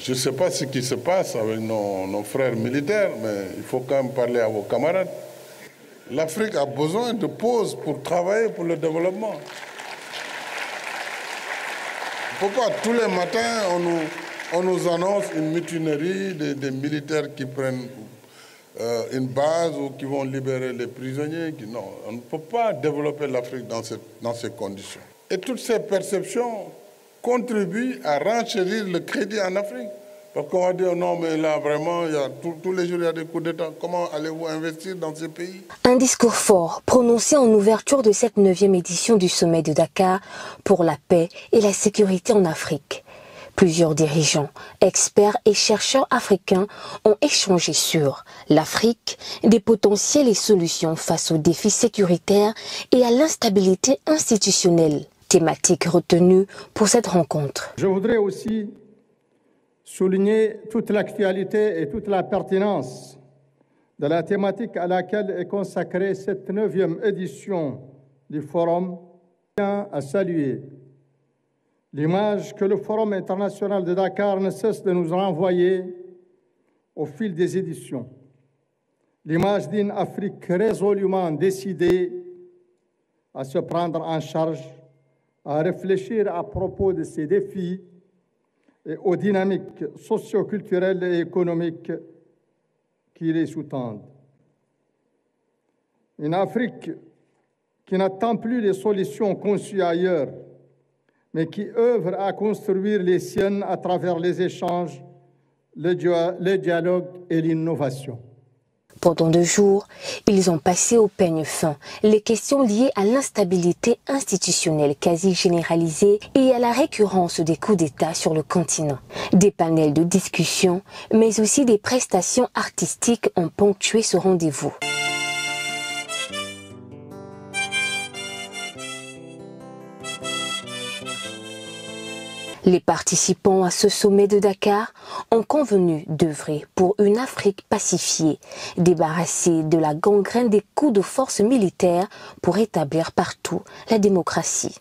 Je ne sais pas ce qui se passe avec nos frères militaires, mais il faut quand même parler à vos camarades. L'Afrique a besoin de pauses pour travailler pour le développement. Il ne faut pas, tous les matins, on nous annonce une mutinerie des militaires qui prennent une base ou qui vont libérer les prisonniers. Non, on ne peut pas développer l'Afrique dans ces conditions. Et toutes ces perceptions contribuent à renchérir le crédit en Afrique. Parce qu'on va dire non, mais là vraiment, tous les jours il y a des coups d'État. Comment allez-vous investir dans ces pays? Un discours fort prononcé en ouverture de cette 9e édition du sommet de Dakar pour la paix et la sécurité en Afrique. Plusieurs dirigeants, experts et chercheurs africains ont échangé sur l'Afrique, des potentiels et solutions face aux défis sécuritaires et à l'instabilité institutionnelle. Thématique retenue pour cette rencontre. Je voudrais aussi souligner toute l'actualité et toute la pertinence de la thématique à laquelle est consacrée cette 9e édition du Forum. Je tiens à saluer l'image que le Forum international de Dakar ne cesse de nous renvoyer au fil des éditions. L'image d'une Afrique résolument décidée à se prendre en charge, à réfléchir à propos de ces défis et aux dynamiques socio-culturelles et économiques qui les sous-tendent. Une Afrique qui n'attend plus les solutions conçues ailleurs, mais qui œuvre à construire les siennes à travers les échanges, le dialogue et l'innovation. Pendant 2 jours, ils ont passé au peigne fin les questions liées à l'instabilité institutionnelle quasi généralisée et à la récurrence des coups d'État sur le continent. Des panels de discussion, mais aussi des prestations artistiques ont ponctué ce rendez-vous. Les participants à ce sommet de Dakar ont convenu d'œuvrer pour une Afrique pacifiée, débarrassée de la gangrène des coups de force militaire pour établir partout la démocratie.